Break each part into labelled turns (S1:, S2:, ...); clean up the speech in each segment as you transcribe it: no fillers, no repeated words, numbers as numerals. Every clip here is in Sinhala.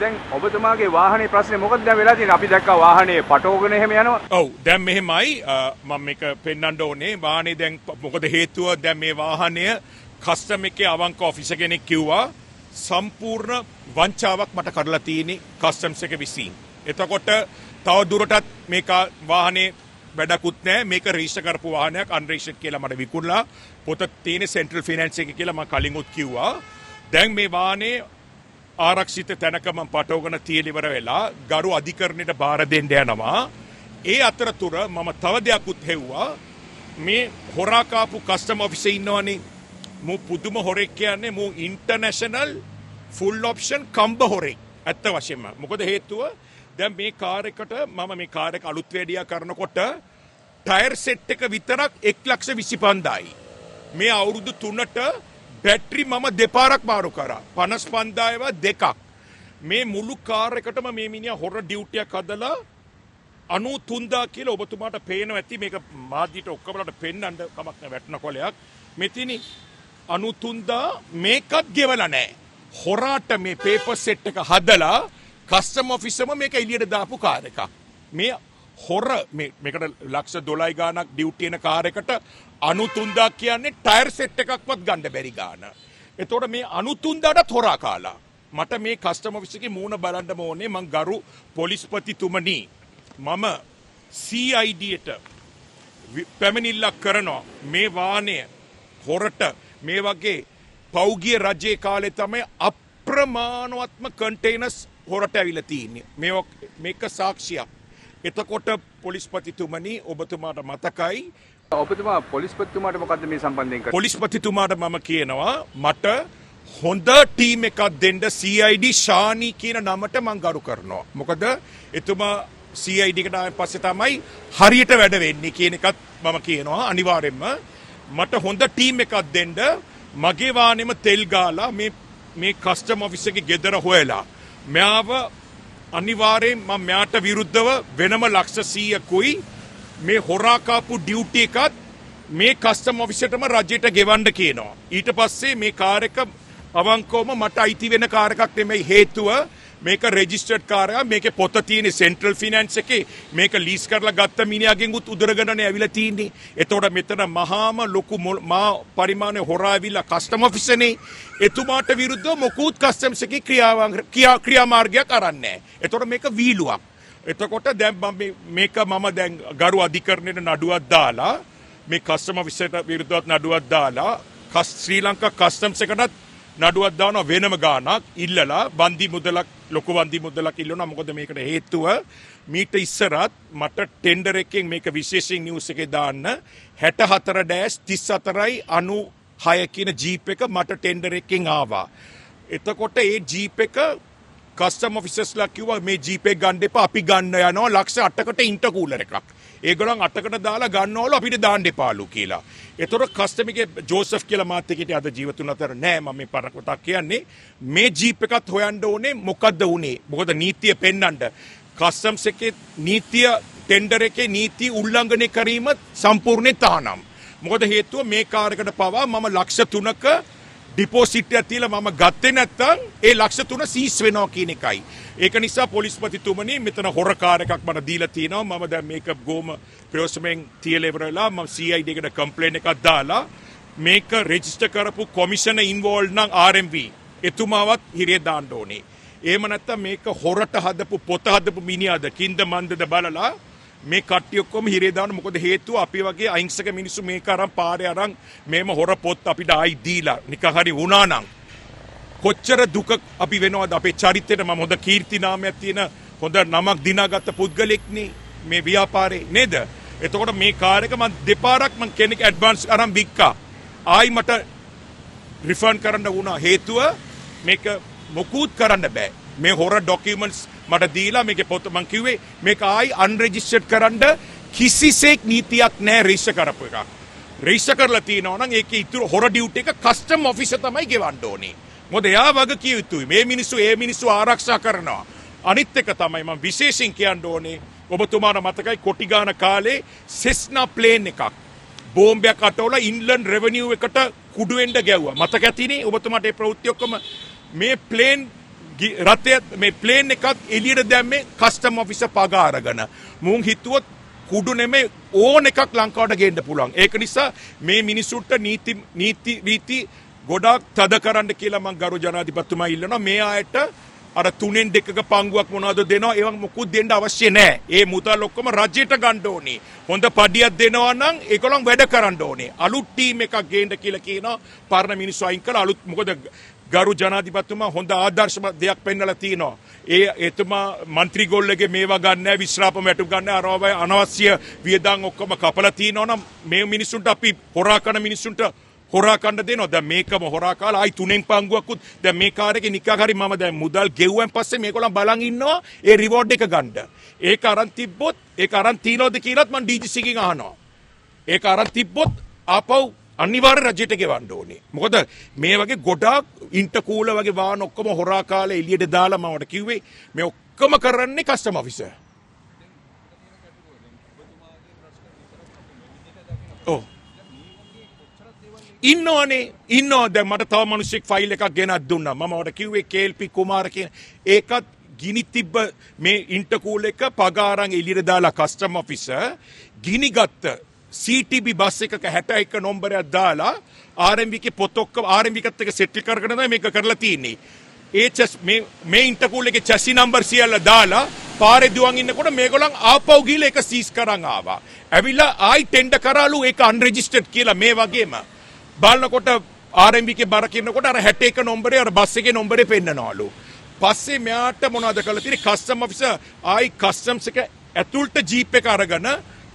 S1: දැන් ඔබතුමාගේ වාහනේ ප්‍රශ්නේ මොකද දැන් වෙලා තියෙන්නේ? අපි දැක්කා වාහනේ පටවගෙන එහෙම යනවා.
S2: ඔව් දැන් මෙහෙමයි මම මේක පෙන්වන්න ඕනේ. වාහනේ දැන් මොකද හේතුව දැන් මේ වාහනය කස්ටම් එකේ අවංක ඔෆිසර් කෙනෙක් කිව්වා සම්පූර්ණ වංචාවක් මට කරලා තියෙන්නේ කස්ටම්ස් එක විසින්. එතකොට තව දුරටත් මේක වාහනේ වැඩකුත් නැහැ. මේක රෙජිස්ටර් කරපු වාහනයක් අන්රෙජිස්ටර්ඩ් කියලා මට විකුණලා පොත තියෙන සෙන්ට්‍රල් ෆිනන්ස් එකේ කියලා මම කලින්ුත් කිව්වා. දැන් මේ වාහනේ ආරක්ෂිත තැනක මම පටවගෙන තියලා ඉවර වෙලා ගරු අධිකරණයට බාර දෙන්න යනවා. ඒ අතරතුර මම තව දෙයක්ත් හෙව්වා. මේ හොරා කාපු කස්ටම් ඔෆිසර් ඉන්නවනේ. මු පුදුම හොරෙක් කියන්නේ මු ඉන්ටර්නැෂනල් ෆුල් ඔප්ෂන් කම්බ හොරෙක්. ඇත්ත වශයෙන්ම. මොකද හේතුව දැන් මේ කාර් එකට මම මේ කාර් එක අලුත් වැඩියා කරනකොට ටයර් සෙට් එක විතරක් 1,25,000යි. මේ අවුරුදු 3ට බැටරි මම දෙපාරක් මාරු කරා. 55,000 දෙකක්. මේ මුළු කාර් එකටම මේ මිනිහා හොර ඩියුටියක් හදලා 93,000 කියලා ඔබතුමාට පේනවා ඇති. මේක මාධ්‍යට ඔක්කොමලට පෙන්නන්න කමක් නැහැ වැටෙන කොලයක්. මෙතිනි 93,000 මේකත් ගෙවලා නැහැ. හොරාට මේ පේපර් සෙට් එක හදලා කස්ටම් ඔෆිසර්ම මේක එළියට දාපු කාර් එකක්. මේ හොර මේකට ලක්ෂ 12 ගාණක් ඩියුටි එන කාර් එකට 93,000 කියන්නේ ටයර් සෙට් එකක්වත් ගන්න බැරි ගාණ. එතකොට මේ 93,000ටත් හොරා කාලා. මට මේ කස්ටම් ඔෆිසර්ගේ මූණ බලන්න ඕනේ. මං ගරු පොලිස්පතිතුමනි මම CID-ට පැමිණිල්ලක් කරනවා. මේ වාහනය හොරට මේ වගේ පෞගිය රජයේ කාලේ තමයි අප්‍රමාණවත්ම කන්ටේනර්ස් හොරට ඇවිල්ලා තියෙන්නේ. මේක සාක්ෂියක්. එතකොට පොලිස්පතිතුමනි ඔබතුමාට මතකයි
S1: ඔබතුමා පොලිස්පතිතුමාට මොකද්ද මේ සම්බන්ධයෙන් කරන්නේ?
S2: පොලිස්පතිතුමාට මම කියනවා මට හොඳ ටීම් එකක් දෙන්න CID ශානි කියන නමට මම ගරු කරනවා. මොකද එතුමා CID එකට ආවෙන් පස්සේ තමයි හරියට වැඩ වෙන්නේ කියන එකත් මම කියනවා අනිවාර්යෙන්ම. මට හොඳ ටීම් එකක් දෙන්න මගේ වාහනේම තෙල් ගාලා මේ කස්ටම් ඔෆිසර්ගේ ගෙදර හොයලා මෙයාව අනිවාර්යෙන් මම මෙයාට විරුද්ධව වෙනම ලක්ෂ 100කුයි මේ හොරා කාපු ඩියුටි එකත් මේ කස්ටම් ඔෆිසර්ටම රජයට ගෙවන්න කියනවා. ඊට පස්සේ මේ කාර් එක අවංකවම මට අයිති වෙන කාර් එකක් නෙමෙයි. හේතුව මේක රෙජිස්ටර්ඩ් කාර් එකක්. මේකේ පොත තියෙන සෙන්ට්‍රල් ෆිනන්ස් එකේ. මේක ලීස් කරලා ගත්ත මිනිහගෙන් උත් උදරගෙනනේ ඇවිල්ලා තියෙන්නේ. එතකොට මෙතන මහාම ලොකු මා පරිමාණය හොරා ඇවිල්ලා කස්ටම් ඔෆිසර්නේ එතුමාට විරුද්ධව මොකුත් කස්ටම්ස් එකේ ක්‍රියාමාර්ගයක් අරන් නැහැ. එතකොට මේක වීලුවක්. එතකොට දැන් මේක මම දැන් ගරු අධිකරණයට නඩුවක් දාලා මේ කස්ටම් ඔෆිසර්ට විරුද්ධව නඩුවක් දාලා ශ්‍රී ලංකා කස්ටම්ස් එකටත් නඩුවක් දානවා වෙනම ගාණක් ඉල්ලලා බන්දි මුදලක් ලොකු බන්දි මුදලක් ඉල්ලනවා. මොකද මේකට හේතුව මීට ඉස්සරත් මට ටෙන්ඩර් එකෙන් මේක විශේෂයෙන් නිවුස් එකේ දාන්න 64-34/96 කියන ජීප් එක මට ටෙන්ඩර් එකෙන් ආවා. එතකොට ඒ ජීප් එක කස්ටම් ඔෆිසර්ස්ලා කිව්වා මේ ජීප් එක ගන්න එපා අපි ගන්න යනවා ලක්ෂ 8කට ඉන්ටර්කූලර් එකක්. ඒගොල්ලන් 8කට දාලා ගන්නවලු අපිට දාන්න එපාලු කියලා. ඒතකොට කස්ටම් එකේ ජෝසෆ් කියලා මාත් එක්ක අද ජීවතුන් අතර නෑ. මම මේ පරක්කටක් කියන්නේ මේ ජීප් එකත් හොයන්න ඕනේ මොකද්ද උනේ. මොකද නීතිය පෙන්නන්න කස්ටම්ස් එකේ නීතිය ටෙන්ඩර් එකේ නීති උල්ලංඝනය කිරීම සම්පූර්ණයෙන් තහනම්. මොකද හේතුව මේ කාර් එකට පවා මම ලක්ෂ 3ක ඩිපොසිට් එක තියලා මම ගත්තේ නැත්තම් ඒ ලක්ෂ 3 සීස් වෙනවා කියන එකයි. ඒක නිසා පොලිස්පතිතුමනි මෙතන හොර කාර් එකක් මට දීලා තිනවා. මම දැන් මේක ගෝම ප්‍රයෝසමෙන් තියලා ඉවරලා මම CID එකට කම්ප්ලේන් එකක් දාලා මේක රෙජිස්ටර් කරපු කොමිෂනර් ඉන්වෝල්ව් නම් RMV එතුමාවත් හිරේ දාන්න ඕනේ. එහෙම නැත්තම් මේක හොරට හදපු පොත හදපු මිනිහාද කින්ද මන්දද බලලා මේ කට්ටිය ඔක්කොම හිරේ දාන්න. මොකද හේතුව අපි වගේ අහිංසක මිනිස්සු මේක අරන් පාරේ අරන් මේම හොර පොත් අපිට ආයි දීලා නිකන් හරි වුණා නම් කොච්චර දුක අපි වෙනවද අපේ චරිතේට. මම හොඳ කීර්ති නාමයක් තියෙන හොඳ නමක් දිනාගත්ත පුද්ගලෙක්නේ මේ ව්‍යාපාරේ නේද. එතකොට මේ කාර් එක මම දෙපාරක් මම කෙනෙක් ඇඩ්වාන්ස් අරන් වික්කා. ආයි මට රිෆන්ඩ් කරන්න වුණා. හේතුව මේක මොකුත් කරන්න බෑ. මේ හොර ඩොකියුමන්ට්ස් මට දීලා මේකේ පොත මං කිව්වේ මේක ආයි අන්රෙජිස්ටර්ඩ් කරන්න කිසිසේත් නීතියක් නැහැ රෙජිස්ටර් කරපු එකක්. රෙජිස්ටර් කරලා තියෙනවා නම් ඒකේ ඉතුරු හොර ඩියුටි එක කස්ටම් ඔෆිසර් තමයි ගෙවන්න ඕනේ. මොකද එයා වග කිය යුතුයි. මේ මිනිස්සු ආරක්ෂා කරනවා. අනිත් එක තමයි මම විශේෂයෙන් කියන්න ඕනේ. ඔබතුමාට මතකයි කොටිගාන කාලේ සෙස්නා ප්ලේන් එකක් බෝම්බයක් අටවලා ඉන්ලන්ඩ් රෙවෙනියු එකට කුඩු වෙන්න ගැව්වා. මතක ඇතිනේ ඔබතුමාට ඒ ප්‍රවෘත්ති ඔක්කොම. මේ ප්ලේන් රථය මේ ප්ලේන් එකත් එළියට දැම්මේ කස්ටම් ඔෆිසර් පගා අරගෙන. මුන් හිතුවොත් කුඩු නෙමේ ඕන එකක් ලංකාවට ගේන්න පුළුවන්. ඒක නිසා මේ මිනිසුන්ට නීති රීති ගොඩාක් තද කරන්න කියලා මම ගරු ජනාධිපතිතුමා ඉල්ලනවා. මේ ආයත අර 3න් 2ක පංගුවක් මොනවද දෙනවා ඒවා මොකුත් දෙන්න අවශ්‍ය නැහැ. ඒ මුදල් ඔක්කොම රජයට ගන්න ඕනේ. හොඳ පඩියක් දෙනවා නම් ඒගොල්ලන් වැඩ කරන්න ඕනේ. අලුත් ටීම් එකක් ගේන්න කියලා කියනවා. පරණ මිනිස්සු අයින් කරලා අලුත් මොකද ගරු ජනාධිපතිතුමා හොඳ ආදර්ශමත් දෙයක් පෙන්නලා තිනවා. එතුමා മന്ത്രി ගොල්ලගේ මේවා ගන්න විශ්‍රාප මැටු ගන්න අරවයි අනවශ්‍ය වියදම් ඔක්කොම කපලා තිනවා නම් මේ මිනිස්සුන්ට අපි හොරා කරන මිනිස්සුන්ට හොරා කන්න දෙනවා. දැන් මේකම හොරා කාලා ආයි 3න් පංගුවක්කුත් දැන් මේ කාර් එකේ නිකා හරි මම දැන් මුදල් ගෙවුවෙන් පස්සේ මේගොල්ලන් බලන් ඉන්නවා ඒ රිවෝඩ් එක ගන්න. ඒක අරන් තිබ්බොත් ඒක අරන් තියනවද කියලාත් මම DGC කින් අහනවා. ඒක අරන් තිබ්බොත් ආපහු අනිවාර්ය රජයට ගෙවන්න ඕනේ. මොකද මේ වගේ ගොඩාක් ඉන්ටර්කූලර් වගේ වාහන ඔක්කොම හොරා කාලා එළියට දාලා මමට කිව්වේ මේ ඔක්කොම කරන්නේ කස්ටම් ඔෆිසර්. ඔව් ඉන්නවා දැන් මට තව මිනිස්සෙක් ෆයිල් එකක් ගෙනත් දුන්නා. මම ඔයාලට කිව්වේ KLP කුමාර කියන ඒකත් ගිනි තිබ්බ මේ ඉන්ටර්කූල් එක පගාරන් එළියට දාලා කස්ටම් ඔෆිසර් ගිනි ගත්ත CTB බස් එකක 61 නම්බරයක් දාලා RMB ගේ පොත් ඔක්කොම RMB එකත් එක්ක සෙටල් කරගෙන තමයි මේක කරලා තියෙන්නේ. මේ ඉන්ටර්කූල් එකේ chassis number සියල්ල දාලා පාරේ දුවන් ඉන්නකොට මේගොල්ලන් ආපහු ගිහලා ඒක සීස් කරන් ආවා. ඇවිල්ලා ආයි ටෙන්ඩර් කරාලු ඒක අන්රෙජිස්ටර්ඩ් කියලා මේ වගේම. බලනකොට RMB එකේ බර කියනකොට අර 61 නම්බරේ අර බස් එකේ නම්බරේ පෙන්නනවලු. පස්සේ මෙයාට මොනවද කළා තියෙන්නේ කස්ටම් ඔෆිසර් ආයි කස්ටම්ස් එක ඇතුළට ජීප් එක අරගෙන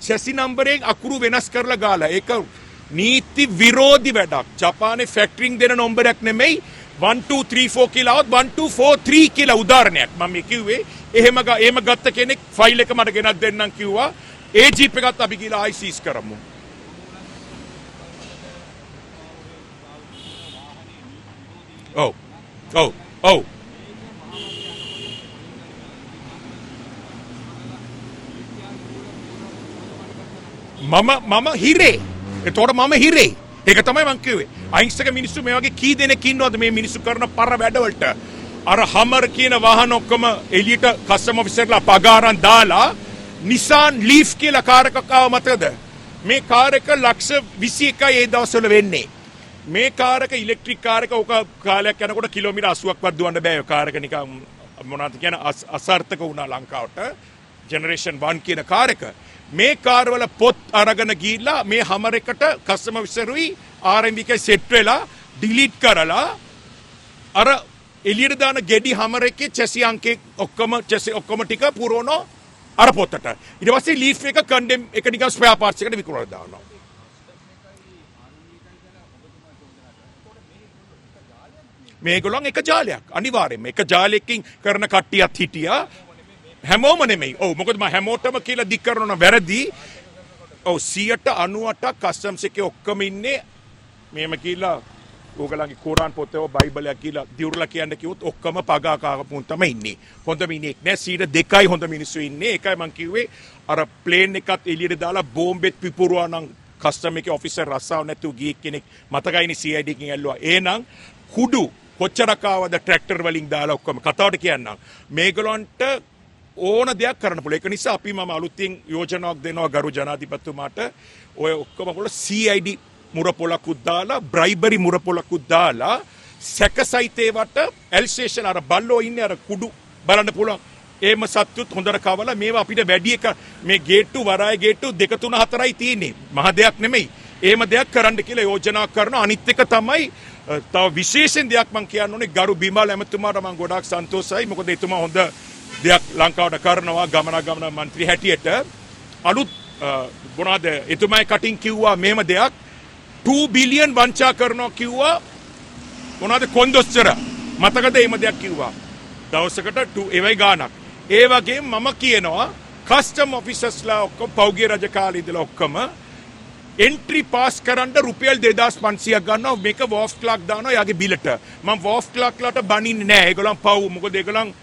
S2: chassis නම්බරයෙන් අකුරු වෙනස් කරලා ගාලා ඒක නීති විරෝධී වැඩක්. ජපානයේ ෆැක්ටරින් දෙන නම්බරයක් නෙමෙයි 1234 කියලා આવත් 1243 කියලා උදාහරණයක් මම කිව්වේ. එහෙම ගත්ත කෙනෙක් ෆයිල් එක මට ගෙනත් දෙන්නම් කිව්වා. ඒ ජීප් එකත් අපි ගිහලා ආයි සීස් කරමු. ඔව් මම හිරේ. එතකොට මම හිරේ. ඒක තමයි මං කිව්වේ. අහිංසක මිනිස්සු මේ වගේ කී දෙනෙක් ඉන්නවද මේ මිනිස්සු කරන පර වැඩවලට? අර හමර් කියන වාහන ඔක්කොම එලියට කස්ටම් ඔෆිසර්ලා පගාරන් දාලා Nissan Leaf කියලා කාර් එකක් ආව මතකද? මේ කාර් එක ලක්ෂ 21යි ඒ දවස්වල වෙන්නේ. මේ කාර් එක ඉලෙක්ට්‍රික් කාර් එක ඔක කාලයක් යනකොට කිලෝමීටර් 80ක්වත් දුවන්න බෑ. කාර් එක නිකන් මොනවද කියන අසාර්ථක වුණා ලංකාවට. ජෙනරේෂන් 1 කියන කාර් එක. මේ කාර් වල පොත් අරගෙන ගිහිල්ලා මේ හමර් එකට කස්ටම් ඔෆිසරුයි RMB එකයි සෙට් වෙලා ඩිලීට් කරලා අර එළියට දාන ගෙඩි හමර් එකේ chassis අංකේ ඔක්කොම ටික පුරවනවා අර පොතට. ඊට පස්සේ ලීෆ් එක කන්ඩෙම් එක නිකන් ස්පෙයා පාර්ට්ස් එකට විකුණලා දානවා. මේගොල්ලන් එක ජාලයක් අනිවාර්යයෙන්ම එක ජාලයකින් කරන කට්ටියත් හිටියා. හැමෝම නෙමෙයි. ඔව් මොකද මම හැමෝටම කියලා දික් කරනවා වැරදි. ඔව් 98% කස්ටම්ස් එකේ ඔක්කොම ඉන්නේ මේම කියලා ඕගලන්ගේ කුරාන් පොතේ බයිබලයක් කියලා දියුරලා කියන්න කිව්වොත් ඔක්කොම පගාකාපුන් තමයි ඉන්නේ. හොඳ මිනිහෙක් නෑ 2% හොඳ මිනිස්සු ඉන්නේ. ඒකයි මම කිව්වේ අර ප්ලේන් එකත් එළියට දාලා බෝම්බෙත් පිපුරුවා නම් කස්ටම් එකේ ඔෆිසර් රස්සාව නැතුව ගියෙක් කෙනෙක් මතකයිනේ CID එකෙන් ඇල්ලුවා. එහෙනම් කුඩු කොච්චරක් ආවද ට්‍රැක්ටර් වලින් දාලා ඔක්කොම කතාවට කියන්නම්. මේගොල්ලන්ට ඕන දෙයක් කරන්න පුළුවන්. ඒක නිසා අපි මම අලුතින් යෝජනාවක් දෙනවා ගරු ජනාධිපතිතුමාට. ඔය ඔක්කොම වල CID මුරපොලකුත් දාලා, බ්‍රයිබරි මුරපොලකුත් දාලා සැකසහිතේවට එල් ස්ටේෂන් අර බල්ලෝ ඉන්නේ අර කුඩු බලන්න පුළුවන්. ඒම සත්තුත් හොඳට කවලා මේවා අපිට වැඩි එක මේ ගේට්ටු වරාය ගේට්ටු 2 3 4යි තියෙන්නේ. මහ දෙයක් නෙමෙයි. එහෙම දෙයක් කරන්න කියලා යෝජනා කරනවා. අනිත් එක තමයි තව විශේෂයෙන් දෙයක් මම කියන්න ඕනේ ගරු බිමල් ඇමතුමාට මම ගොඩාක් සන්තෝෂයි. මොකද එතුමා හොඳ දෙයක් ලංකාවට කරනවා ගමන මන්ත්‍රී හැටියට. අලුත් මොනවාද එතුමායි කටින් කිව්වා මේම දෙයක් 2 බිලියන් වංචා කරනවා කිව්වා. මොනවාද කොන්දොස්තර මතකද එහෙම දෙයක් කිව්වා. දවසකට ඒවයි ගාණක්. ඒ වගේම මම කියනවා කස්ටම් ඔෆිසර්ස්ලා ඔක්කොම පෞගිය රජ කාලේ ඉඳලා ඔක්කොම එන්ට්‍රි පාස් කරන්න රුපියල් 2500ක් ගන්නවා. මේක වෝෆ් ක්ලාක් දානවා යාගේ බිලට. මම වෝෆ් ක්ලාක්ලාට බනින්නේ නැහැ. ඒගොල්ලන් පව් මොකද ඒගොල්ලන්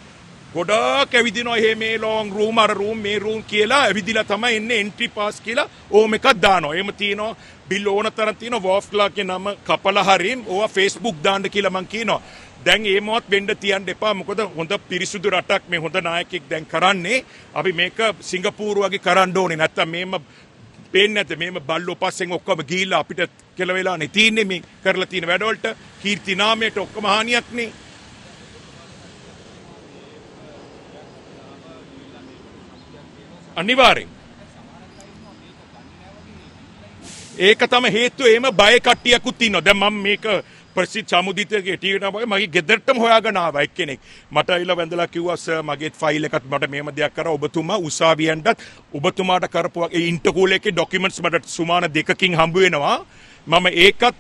S2: ගොඩාක් ඇවිදිනවා එහෙ මේ ලොන් රූම් අර රූම් මේ රූම් කියලා ඇවිදිලා තමයි එන්නේ එන්ට්‍රි පාස් කියලා ඕම එකක් දානවා. එහෙම තියෙනවා බිල් ඕන තරම් තියෙනවා වෝෆ් ක්ලාක්ගේ නම කපලා හරින් ඕවා Facebook දාන්න කියලා මං කියනවා. දැන් ඒමවත් වෙන්න තියන්න එපා. මොකද හොඳ පිරිසුදු රටක් මේ හොඳ නායකයෙක් දැන් කරන්නේ. අපි මේක සිංගප්පූරු වගේ කරන්න ඕනේ. නැත්තම් මේම පේන්නේ නැද්ද මේම බල්ලෝ පස්සෙන් ඔක්කොම ගිහිල්ලා අපිට කෙල වෙලානේ තින්නේ මේ කරලා තියෙන වැඩවලට කීර්ති නාමයට ඔක්කොම හානියක් නේ. අනිවාර්යෙන් ඒක තමයි හේතුව. එහෙම බය කට්ටියකුත් ඉන්නවා. දැන් මම මේක ප්‍රසිද්ධ සමුදිතගේ ටීවී නම වගේ මගේ ගෙදරටම හොයාගෙන ආවා එක්කෙනෙක්. මට ඇවිල්ලා වැඳලා කිව්වා සර් මගේ ෆයිල් එකත් මට මේම දෙයක් කරා ඔබතුමා උසාවියෙන්ටත් ඔබතුමාට කරපු ඒ ඉන්ටර්කෝල් එකේ ડોකියුමන්ට්ස් මට සුමාන 2කින් හම්බ වෙනවා. මම ඒකත්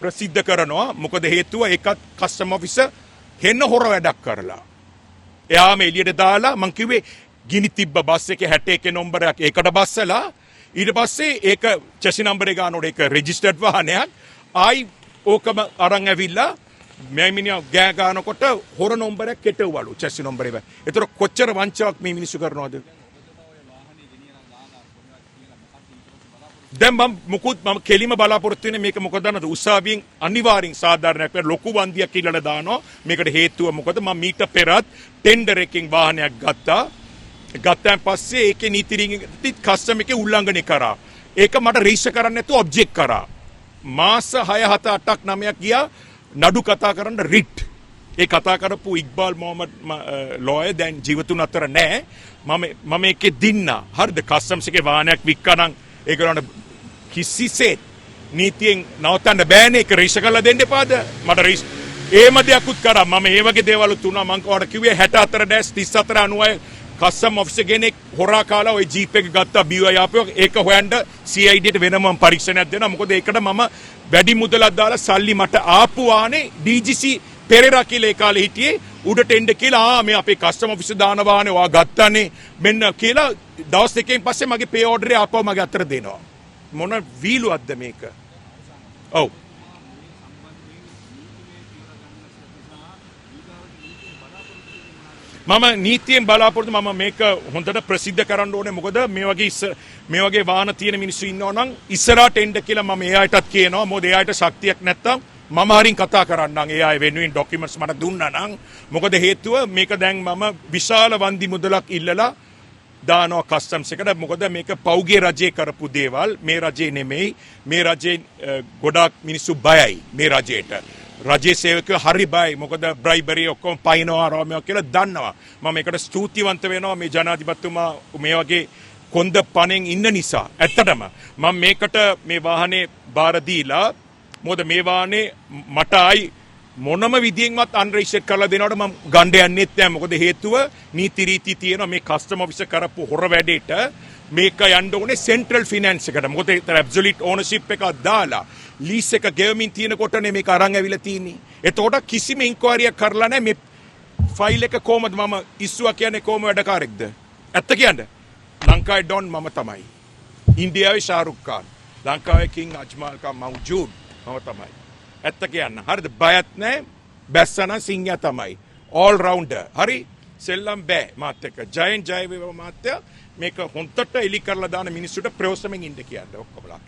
S2: ප්‍රසිද්ධ කරනවා. මොකද හේතුව ඒකත් කස්ටම් ඔෆිසර් හෙන්න හොර වැඩක් කරලා. එයාම එළියට දාලා මං කිව්වේ ගිනි තිබ්බ බස් එකේ 61 නම්බරයක් ඒකට බස්සලා ඊට පස්සේ ඒක චැසි නම්බරේ ගන්නකොට ඒක රෙජිස්ටර්ඩ් වාහනයක් ආයි ඕකම අරන් ඇවිල්ලා මේ මිනිහා ගෑ ගන්නකොට හොර නම්බරයක් කෙටවලු චැසි නම්බරේ. ඒතර කොච්චර වංචාවක් මේ මිනිස්සු කරනවද? දැන් මම කෙලිම බලාපොරොත්තු වෙන්නේ මේක මොකද දන්නවද? උසාවියෙන් අනිවාර්යෙන් සාධාරණයක් වෙන ලොකු වන්දියක් ඉල්ලලා දානවා. මේකට හේතුව මොකද මම මීට පෙරත් ටෙන්ඩර් එකකින් වාහනයක් ගත්තා. ගත්තන් පස්සේ ඒකේ නීති රීති කස්ටම් එකේ උල්ලංඝනය කරා. ඒක මට රෙජිස්ටර් කරන්න නැතුව ඔබ්ජෙක්ට් කරා. මාස 6 7 8ක් 9ක් ගියා නඩු කතා කරන්න රිට්. ඒ කතා කරපු ඉක්බාල් මොහමඩ් ලෝයර් දැන් ජීවතුන් අතර නැහැ. මම ඒකේ දින්නා. හරිද? කස්ටම්ස් එකේ වාහනයක් වික්කනම් ඒගොල්ලන්ට කිසිසේත් නීතියෙන් නවත්තන්න බෑනේ. ඒක රෙජිස්ටර් කරලා දෙන්න එපාද? මට රෙජිස්ටර් ඒම දෙයක්කුත් කරා. මම ඒ වගේ දේවල් තුනා මං කවට කිව්වේ 64-34 කස්ටම් ඔෆිසර් කෙනෙක් හොරා කාලා ওই ජීප් එක ගත්තා BY ආපුවා. ඒක හොයන්න CIDට වෙනම පරීක්ෂණයක් දෙනවා. මොකද ඒකට මම වැඩි මුදලක් දාලා සල්ලි මට ආපු වාහනේ DGC පෙරේරා කියලා ඒ කාලේ හිටියේ උඩට එන්න කියලා මේ අපේ කස්ටම් ඔෆිසර් දාන වාහනේ ඔයා ගත්තානේ මෙන්න කියලා දවස් දෙකකින් පස්සේ මගේ පේ ඕඩරේ ආපහු මගේ අතට දෙනවා. මොන වීලුවක්ද මේක? ඔව්. මම නීතියෙන් බලාපොරොත්තු මම මේක හොඳට ප්‍රසිද්ධ කරන්න ඕනේ. මොකද මේ වගේ වාහන තියෙන මිනිස්සු ඉන්නවා නම් ඉස්සරහට එන්න කියලා මම ඒ අයටත් කියනවා. මොකද ඒ අයට ශක්තියක් නැත්තම් මම හරින් කතා කරන්නම්. ඒ අය වෙනුවෙන් ડોකියුමන්ට්ස් මට දුන්නා නම්. මොකද හේතුව මේක දැන් මම විශාල වන්දි මුදලක් ඉල්ලලා දානවා කස්ටම්ස් එකට. මොකද මේක පෞගේ රජේ කරපු දේවල්. මේ රජේ නෙමෙයි. මේ රජේ ගොඩාක් මිනිස්සු බයයි මේ රජේට. රජයේ සේවකයෝ හරි බයයි. මොකද බ්‍රයිබරි ඔක්කොම පයින්නවා රෝමියෝ කියලා දන්නවා. මම ඒකට ස්තුතිවන්ත වෙනවා මේ ජනාධිපතිතුමා මේ වගේ කොන්ද පණෙන් ඉන්න නිසා. ඇත්තටම මම මේකට මේ වාහනේ බාර දීලා මොකද මේ වාහනේ මට ආයි මොනම විදියෙන්වත් අන්රෙජිස්ටර් කරලා දෙනවට මම ගණ්ඩ යන්නෙත් නැහැ. මොකද හේතුව නීති රීති තියෙනවා මේ කස්ටම් ඔෆිසර් කරපු හොර වැඩේට මේක යන්න ඕනේ සෙන්ට්‍රල් ෆිනෑන්ස් එකට. මොකද ඒතර ඇබ්සොලියුට් ඕනර්ෂිප් එකක් දාලා ලීස් එක ගෙවමින් තියෙනකොටනේ මේක අරන් ඇවිල්ලා තියෙන්නේ. එතකොට කිසිම ඉන්ක්වයරියක් කරලා නැහැ මේ ෆයිල් එක කොහමද මම ඉස්සුවා කියන්නේ කොහොම වැඩකාරෙක්ද? ඇත්ත කියන්නේ ලංකාවේ ඩොන් මම තමයි. ඉන්දියාවේ ශාරුක් ખાન, ලංකාවේ කිං අජ්මල් ඛාන් මවුජූද් මම තමයි. ඇත්ත කියන්න. හරිද? බයත් නැහැ. බැස්සන සිංහයා තමයි. all rounder. හරි? සෙල්ලම් බෑ මාත් එක්ක. ජයෙන් ජය වේවා මාත්‍යා. මේක හොන්තට එලි කරලා දාන මිනිස්සුන්ට ප්‍රයෝසමෙන් ඉන්න කියන්නේ ඔක්කොමලා.